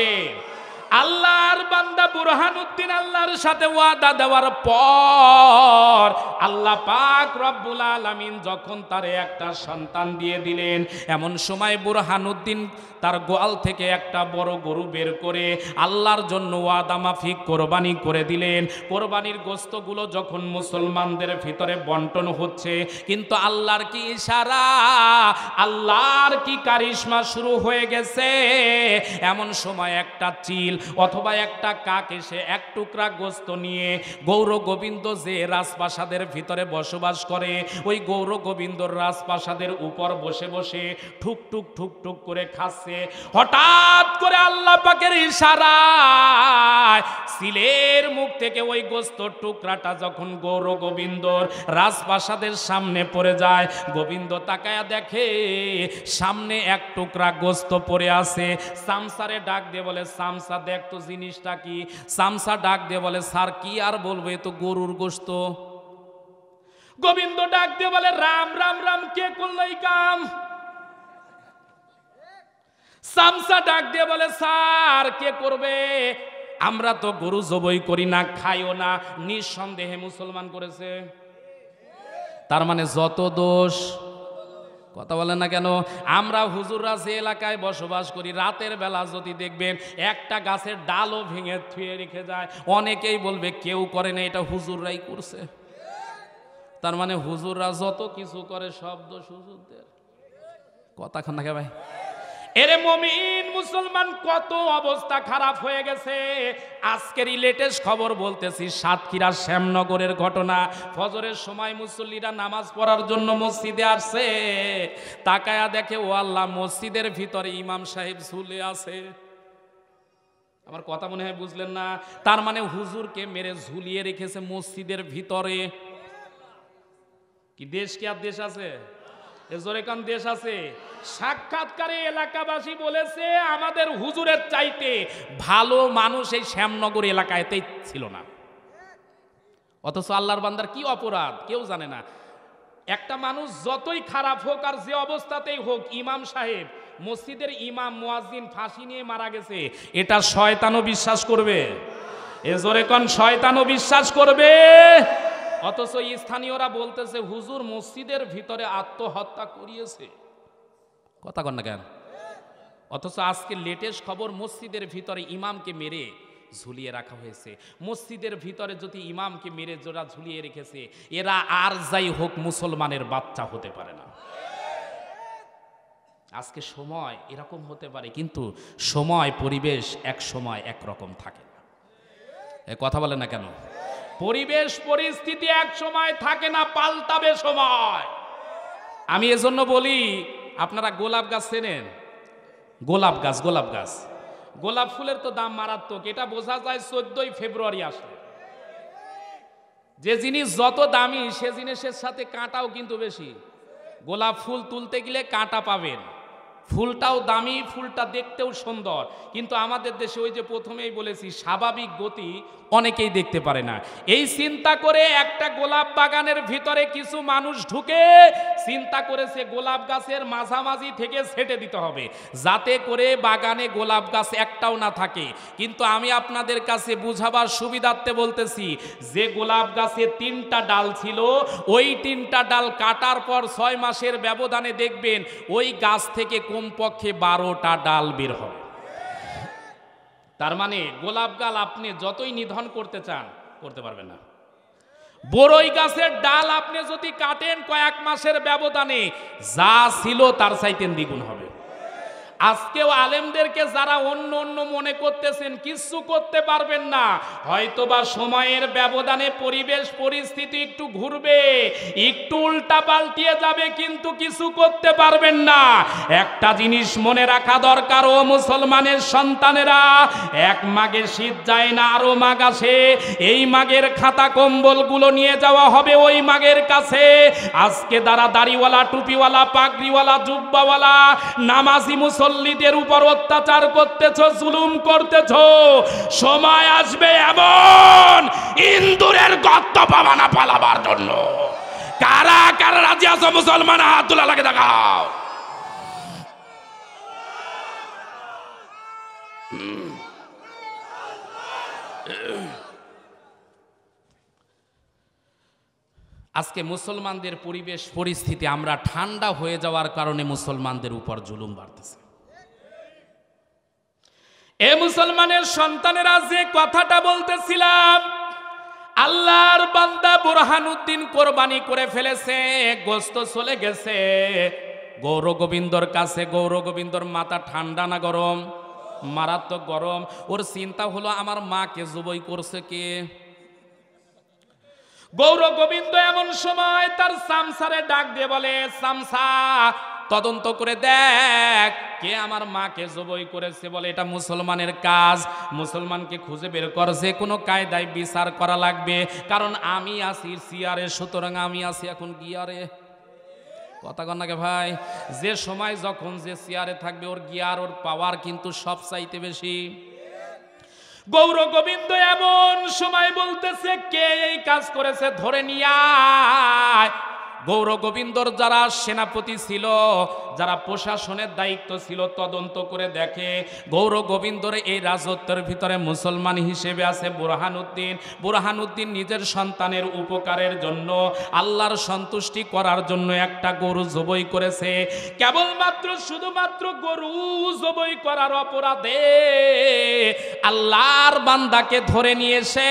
আল্লাহর বান্দা বুরহানুদ্দিন আল্লাহর সাথে ওয়াদা দেওয়ার পর আল্লাহ পাক রব্বুল আলামিন যখন তারে একটা সন্তান দিয়ে দিলেন, এমন সময় বুরহানুদ্দিন তার গোয়াল থেকে একটা বড় গরু বের করে আল্লাহর জন্য ওয়াদা মাফিক কোরবানি করে দিলেন। কোরবানির গোশতগুলো যখন মুসলমানদের ভিতরে বন্টন হচ্ছে, কিন্তু আল্লাহর কি ইশারা, আল্লাহর কি কারিশমা শুরু হয়ে গেছে। এমন সময় একটা চিল অথবা একটা কাক এসে এক টুকরা গোশত নিয়ে গৌর গোবিন্দ যে রাজপ্রাসাদের ভিতরে বসবাস করে, ওই গৌর গোবিন্দর রাজপ্রাসাদের উপর বসে বসে ঠুক ঠুক ঠুক ঠুক করে খাচ্ছে। হঠাৎ করে আল্লাহ পাকের ইশারায় সিলের মুখ থেকে ওই গোশতর টুকরাটা যখন গৌর গোবিন্দর রাজপ্রাসাদের সামনে পড়ে যায়, গোবিন্দ তাকায়া দেখে সামনে এক টুকরা গোশত পড়ে আছে। সামসারে ডাক দিয়ে বলে, সামসা দেখ তো জিনিসটা কি। সামসা ডাক দিয়ে বলে, স্যার কি আর বলবো, এ তো গরুর গোশত। গোবিন্দ ডাক দিয়ে বলে, রাম রাম রাম, কে করলো এই কাম? সামসা ডাক দিয়ে বলে, স্যার কে করবে? আমরা তো গরু জবাই করি না, খাইও না। নিঃসন্দেহে মুসলমান করেছে। তার মানে যত দোষ, কথা বলেন না কেন? আমরা হুজুররা যে এলাকায় বসবাস করি, রাতের বেলা যদি দেখবেন একটা গাছের ডালও ভেঙে থুয়ে রেখে যায়, অনেকেই বলবে কেউ করে না, এটা হুজুররাই করছে। তার মানে হুজুররা যত কিছু করে সব দোষ হুজুরদের। কথা খান না কে ভাই? এরে মুমিন মুসলমান, কত অবস্থা খারাপ হয়ে গেছে। আজকের লেটেস্ট খবর বলতেছি, সাতক্ষীরা শ্যামনগরের ঘটনা। ফজরের সময় মুসল্লিরা নামাজ পড়ার জন্য মসজিদে আসছে, তাকায়া দেখে ও আল্লাহ, মসজিদের ভিতরে ইমাম সাহেব ঝুলে আছে। আমার কথা মনে হয় বুঝলেন না? তার মানে হুজুরকে মেরে ঝুলিয়ে রেখেছে মসজিদের ভিতরে। কি দেশ কি আর দেশ আছে? এজোরেকান দেশ আছে। সাক্ষাৎকারে এলাকাবাসী বলেছে, আমাদের হুজুরের চাইতে ভালো মানুষ এই শ্যামনগর এলাকায়তেই ছিল না। অথচ আল্লাহর বান্দার কি অপরাধ কেউ জানে না। একটা মানুষ যতই খারাপ হোক আর যে অবস্থাতেই হোক, ইমাম সাহেব, মসজিদের ইমাম মুয়াজ্জিন ফাঁসি নিয়ে মারা গেছে, এটা শয়তানও বিশ্বাস করবে? এজোরেকান শয়তানও বিশ্বাস করবে। অথচ স্থানীয়রা বলতেছে হুজুর মসজিদের ভিতরে আত্মহত্যা করিয়েছে। কথা কন না কেন? অথচ আজকে লেটেস্ট খবর, মসজিদের ভিতরে ইমামকে মেরে ঝুলিয়ে রাখা হয়েছে। মসজিদের ভিতরে যদি ইমামকে মেরে যারা ঝুলিয়ে রেখেছে, এরা আর যাই হোক মুসলমানের বাচ্চা হতে পারে না। আজকে সময় এরকম হতে পারে, কিন্তু সময় পরিবেশ এক সময় একরকম থাকে না। এ কথা বলে না কেন? পরিবেশ পরিস্থিতি এক সময় থাকে না, পাল্টাবে সময়। আমি এজন্য বলি, আপনারা গোলাপ গাছ চেনেন? গোলাপ গাছ, গোলাপ গাছ, গোলাপ ফুলের তো দাম মারাত্মক। এটা বোঝা যায় 14ই ফেব্রুয়ারি আসলে। যে জিনিস যত দামি, সে জিনিসের সাথে কাঁটাও কিন্তু বেশি। গোলাপ ফুল তুলতে গেলে কাঁটা পাবেন, ফুলটাও দামি, ফুলটা দেখতেও সুন্দর, কিন্তু আমাদের দেশে ওই যে প্রথমেই বলেছি, স্বাভাবিক গতি অনেকেই দেখতে পারে না। এই চিন্তা করে একটা গোলাপ বাগানের ভিতরে কিছু মানুষ ঢুকে চিন্তা করেছে গোলাপ গাছের মাঝামাঝি থেকে ছেটে দিতে হবে, যাতে করে বাগানে গোলাপ গাছ একটাও না থাকে। কিন্তু আমি আপনাদের কাছে বুঝাবার সুবিধার্থে বলতেছি, যে গোলাপ গাছে 3টা ডাল ছিল, ওই 3টা ডাল কাটার পর 6 মাসের ব্যবধানে দেখবেন ওই গাছ থেকে কমপক্ষে 12টা ডাল বের হবে। তার মানে গোলাপ গাছ আপনি যতই নিধন করতে চান করতে পারবেন না। বড়ই গাছের ডাল আপনি যদি কাটেন কয়েক মাসের ব্যবধানে, যা ছিল তার চাইতে দ্বিগুণ হবে। আজকেও আলেমদেরকে যারা অন্য অন্য মনে করতেছেন কিছু করতে পারবেন না, হয়তোবা সময়ের ব্যবধানে পরিবেশ পরিস্থিতি একটু ঘুরবে, একটু উল্টা পাল্টিয়ে যাবে, কিন্তু কিছু করতে পারবেন না। একটা জিনিস মনে রাখা দরকার, ও মুসলমানের সন্তানেরা, এক মাঘে শীত যায় না, আরো মাঘ আসে। এই মাঘের খাতা কম্বলগুলো নিয়ে যাওয়া হবে ওই মাঘের কাছে। আজকে যারা দাড়িওয়ালা, টুপিওয়ালা, পাগড়িওয়ালা, জুব্বাওয়ালা, নামাজি মুসল্লিদের উপর অত্যাচার করতেছ, জুলুম করতেছ, সময় আসবে এমন ইন্দুরের গর্ত পাবা না পালাবার জন্য। কারা কারা রাজি আছো মুসলমান? হাত তোলা লাগে দেখাও। আজকে মুসলমানদের পরিবেশ পরিস্থিতি, আমরা ঠান্ডা হয়ে যাওয়ার কারণে মুসলমানদের উপর জুলুম বাড়তেছে। এ মুসলমানের সন্তানেরা যে কথাটা বলতেছিলাম, আল্লাহর বান্দা বুরহানুদ্দিন কোরবানি করে ফেলেছে, গোস্ত চলে গেছে গৌর গোবিন্দর কাছে। গৌর গোবিন্দর মাথা ঠান্ডা না গরম? মারাত্মক গরম। ওর চিন্তা হলো আমার মাকে জবাই করছে কে? গৌর গোবিন্দ এমন সময় তার সামসারে ডাক দিয়ে বলে, সামসা তদন্ত করে দেখ কে আমার মাকে জবাই করেছে। বলে এটা মুসলমানের কাজ, মুসলমানকে খুঁজে বের কর, যে কোনো কায়দায় বিচার করা লাগবে, কারণ আমি আছি সিয়ারে, সুতরাং আমি আছি এখন গিয়ারে। কথা কন নাকি ভাই? যে সময় যখন যে সিয়ারে থাকবে ওর গিয়ার, ওর পাওয়ার কিন্তু সব চাইতে বেশি। গৌর গোবিন্দ এমন সময় বলতেছে, কে এই কাজ করেছে ধরে নিয়ে আয়। গৌর গোবিন্দর যারা সেনাপতি ছিল, যারা প্রশাসনের দায়িত্ব ছিল, তদন্ত করে দেখে গৌর গোবিন্দর এই রাজত্বের ভিতরে মুসলমান হিসেবে আছে বুরহানুদ্দিন। বুরহানুদ্দিন নিজের সন্তানের উপকারের জন্য, আল্লাহর সন্তুষ্টি করার জন্য একটা গরু জবাই করেছে। কেবলমাত্র শুধুমাত্র গরু জবাই করার অপরাধে আল্লাহর বান্দাকে ধরে নিয়ে এসে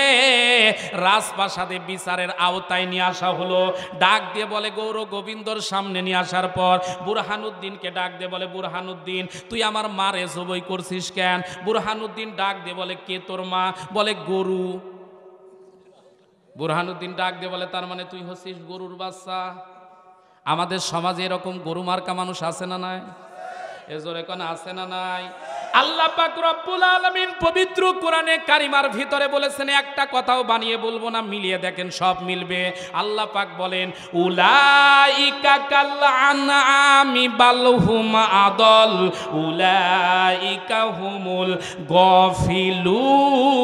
রাজপ্রাসাদে বিচারের আওতায় নিয়ে আসা হলো। ডাক দিয়ে বলে, গৌর গোবিন্দর সামনে নিয়ে আসার পর বুরহানুদ্দিনকে ডাক দিয়ে বলে, বুরহানুদ্দিন তুই আমার মারে জবাই করছিস কেন? বুরহানুদ্দিন ডাক দিয়ে বলে, কে তোর মা? বলে গরু। বুরহানুদ্দিন ডাক দিয়ে বলে, তার মানে তুই হচ্ছিস গরুর বাচ্চা। আমাদের সমাজে এরকম গরু মার্কা মানুষ আছে না নাই? এজোরে কোন আছে না নাই? আল্লাহ পাক রব্বুল আলামিন পবিত্র কোরআনে কারিমার ভিতরে বলেছেন, একটা কথাও বানিয়ে বলবো না, মিলিয়ে দেখেন সব মিলবে। আল্লাহ পাক বলেন, উলাইকা কাল আনআমি বাল হুম আদল উলাইকা হুমুল গাফিলুন।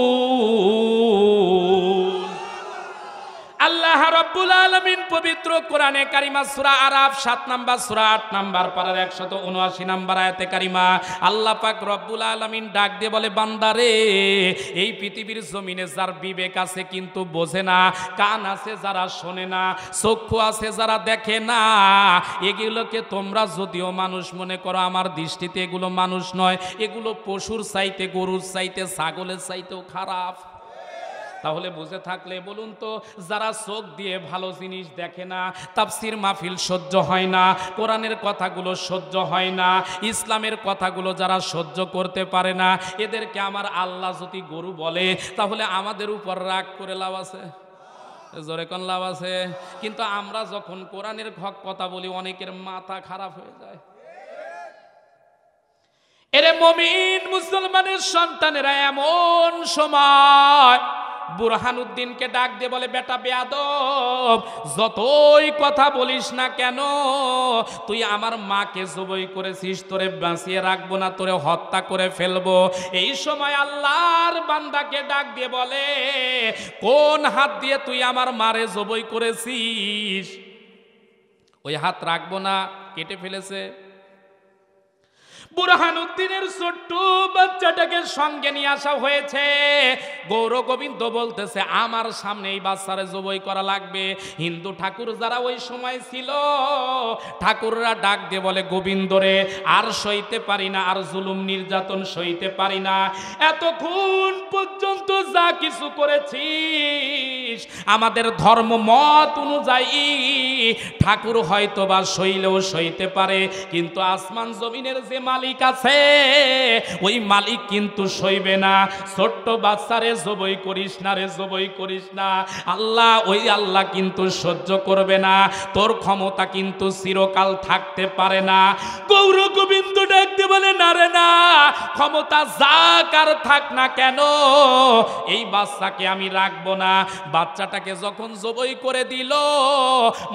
আল্লাহ রাব্বুল আলামিন পবিত্র কোরআনে কারিমা সূরা আরাফ 7 নাম্বার সূরা 8 নাম্বার পারার 179 নাম্বার আয়াতে কারিমা আল্লাহ পাক রব্বুল আলামিন ডাক দিয়ে বলে, বান্দারে এই পৃথিবীর জমিনে যার বিবেক আছে কিন্তু বোঝে না, কান আছে যারা শোনে না, চক্ষু আছে যারা দেখে না, এগুলোকে তোমরা যদিও মানুষ মনে করো, আমার দৃষ্টিতে এগুলো মানুষ নয়, এগুলো পশুর চাইতে, গরুর চাইতে, ছাগলের চাইতেও খারাপ। তাহলে বুঝে থাকলে বলুন তো, যারা চোখ দিয়ে ভালো জিনিস দেখে না, তাফসির মাহফিল সহ্য হয় না, কোরআনের কথাগুলো সহ্য হয় না, ইসলামের কথাগুলো যারা সহ্য করতে পারে না, এদেরকে আমার আল্লাহ যদি গরু বলে, তাহলে আমাদের উপর রাগ করে লাভ আছে? জোরে কোন লাভ আছে? কিন্তু আমরা যখন কোরআনের হক কথা বলি, অনেকের মাথা খারাপ হয়ে যায়। এরে মুমিন মুসলমানের সন্তানেরা এমন সময় বুরহানুদ্দিনকে ডাক দিয়ে বলে, বেটা বেয়াদব, যতই কথা বলিস না কেন, তুই আমার মাকে জবাই করেছিস, তোরে বাঁচিয়ে রাখবো না, তোরে হত্যা করে ফেলবো। এই সময় আল্লাহর বান্দাকে ডাক দিয়ে বলে, কোন হাত দিয়ে তুই আমার মারে জবাই করেছিস? ওই হাত রাখবো না, কেটে ফেলেছে। বুরহানুদ্দিনের ছোট্ট বাচ্চাটাকে সঙ্গে নিয়ে আসা হয়েছে। গৌর গোবিন্দ বলতেছে, আমার সামনে এই বাচ্চারে জবাই করা লাগবে। হিন্দু ঠাকুর যারা ওই সময় ছিল, ঠাকুররা ডাক দিয়ে বলে, গোবিন্দরে আর সইতে পারি না, আর জুলুম নির্যাতন সইতে পারি না, এতক্ষণ পর্যন্ত যা কিছু করেছিস আমাদের ধর্ম মত অনুযায়ী ঠাকুর হয়তো বা সইলেও সইতে পারে, কিন্তু আসমান জমিনের যে মালিক আছে ওই মালিক কিন্তু সইবে না। ছোট্ট বাচ্চারে জবাই করিস না রে, জবাই করিস না, আল্লাহ ওই আল্লাহ কিন্তু সহ্য করবে না, তোর ক্ষমতা কিন্তু চিরকাল থাকতে পারে না। গৌর গোবিন্দ ডাকতে বলে, না রে না, ক্ষমতা যাক আর থাক না কেন, এই বাচ্চাকে আমি রাখবো না। বাচ্চাটাকে যখন জবাই করে দিল,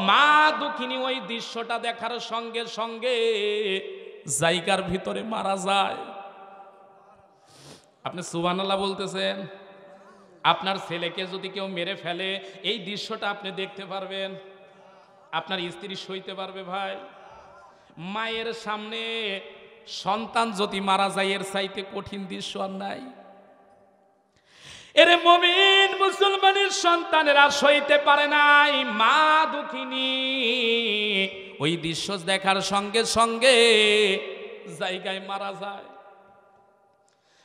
মা দুঃখিনী ওই দৃশ্যটা দেখার সঙ্গে সঙ্গে জায়গার ভিতরে মারা যায়। আপনি সুবহানাল্লাহ বলতেছেন? আপনার ছেলেকে যদি কেউ মেরে ফেলে, এই দৃশ্যটা আপনি দেখতে পারবেন? আপনার স্ত্রী সইতে পারবে ভাই? মায়ের সামনে সন্তান যদি মারা যায়, এর চাইতে কঠিন দৃশ্য আর নাই। এরে মুমিন মুসলমানের সন্তানেরা সইতে পারে নাই, মা দুঃখিনী। ওই দৃশ্য দেখার সঙ্গে সঙ্গে জায়গায় মারা যায়।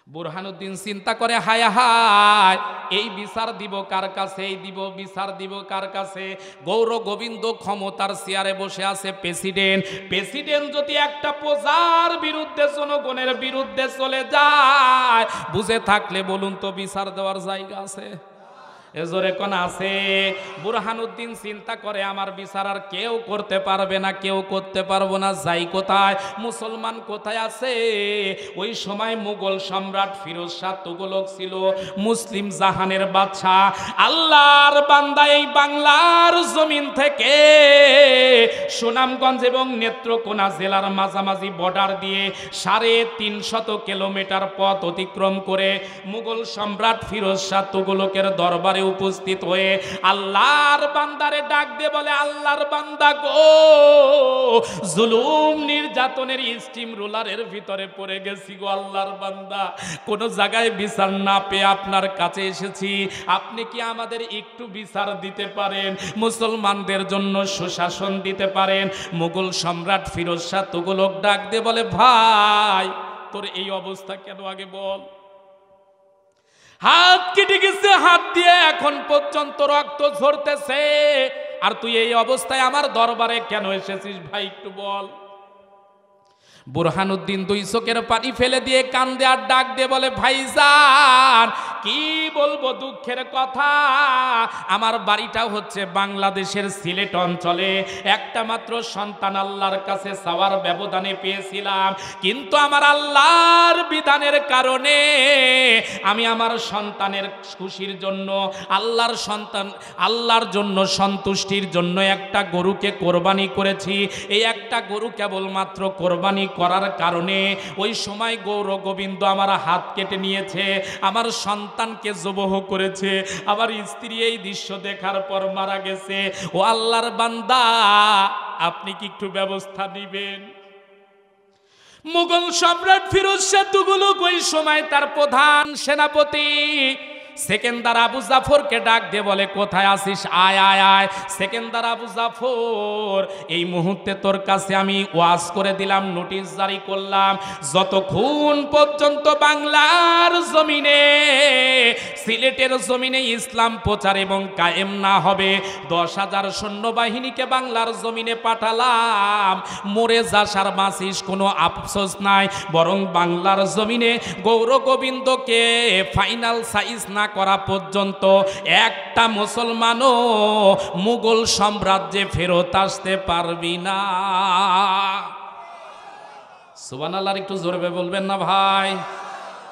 বুরহানুদ্দিন চিন্তা করে, হায় হায়, এই বিচার দিব কার কাছে, এই বিচার দিব কার কাছে? গৌর গোবিন্দ ক্ষমতার চেয়ারে বসে আছে প্রেসিডেন্ট যদি একটা প্রজার বিরুদ্ধে, জনগণের বিরুদ্ধে চলে যায়, বুঝে থাকলে বলুন তো বিচার দেওয়ার জায়গা আছে? এজোরে কোন আছে? বুরহানুদ্দিন চিন্তা করে, আমার বিচার আর কেউ করতে পারবে না, কেউ করতে পারবো না, যাই কোথায়? মুসলমান কোথায় আছে? ওই সময় মুঘল সম্রাট ফিরোজ শাহ তুগলক ছিল, মুসলিম জাহানের বাদশা। আল্লাহর বান্দা এই বাংলার জমিন থেকে সুনামগঞ্জ এবং নেত্রকোনা জেলার মাঝামাঝি বর্ডার দিয়ে 350 কিলোমিটার পথ অতিক্রম করে মুঘল সম্রাট ফিরোজ শাহ তুগলকের দরবারে উপস্থিত হয়ে আল্লাহর বান্দারে ডাক দিয়ে বলে, আল্লাহর বান্দা গো, জুলুম নির্যাতনের স্টিম রোলারের ভিতরে পড়ে গেছি গো আল্লাহর বান্দা, কোন জায়গায় বিচার না পেয়ে আপনার কাছে এসেছি, আপনি কি আমাদের একটু বিচার দিতে পারেন, মুসলমানদের জন্য সুশাসন দিতে পারেন? মুঘল সম্রাট ফিরোজ শাহ তুগলক ডাক দিয়ে বলে, ভাই তোর এই অবস্থা কেন আগে বল। হাত কেটে গেছে, হাত দিয়ে এখন পর্যন্ত রক্ত ঝরতেছে, আর তুই এই অবস্থায় আমার দরবারে কেন এসেছিস ভাই একটু বল। বুরহানুদ্দিন 2 চোখের পানি ফেলে দিয়ে কান্দে আর ডাক দিয়ে বলে, ভাইজান কি বলবো দুঃখের কথা, আমার বাড়িটা হচ্ছে বাংলাদেশের সিলেট অঞ্চলে, একটা মাত্র সন্তান আল্লাহর কাছে চাওয়ার ব্যবধানে পেয়েছিলাম, কিন্তু আমার আল্লাহর বিধানের কারণে আমি আমার সন্তানের খুশির জন্য, আল্লাহর জন্য সন্তুষ্টির জন্য একটা গরুকে কোরবানি করেছি। এই একটা গরু কেবলমাত্র কোরবানি করার কারণে ওই সময় গৌর গোবিন্দ আমার হাত কেটে নিয়েছে, আমার সন্তানকে জবহ করেছে, আমার স্ত্রী এই দৃশ্য দেখার পর মারা গেছে। ও আল্লাহর বান্দা, আপনি কি একটু ব্যবস্থা নিবেন? মুঘল সম্রাট ফিরোজ শাহ তুগলক ওই সময় তার প্রধান সেনাপতি সেকেন্দার আবু জাফরকে ডাক দিয়ে বলে, কোথায় আছিস? আয় আয় আয়। সেকেন্দার আবু জাফর, এই মুহূর্তে তোর কাছে আমি ওয়াজ করে দিলাম, নোটিশ জারি করলাম, যতক্ষণ পর্যন্ত বাংলার জমিনে, সিলেটের জমিনে ইসলাম প্রচার এবং কায়েম না হবে, 10,000 সৈন্যবাহিনীকে বাংলার জমিনে পাঠালাম, মরে যাস আর বাঁচিস কোনো আফসোস নাই, বরং বাংলার জমিনে গৌর গোবিন্দকে ফাইনাল সাইজ না করা পর্যন্ত একটা মুসলমানও মুঘল সাম্রাজ্যে ফেরত আসতে পারবি না। সুবহানাল্লাহ, একটু জোরে বলবেন না ভাই?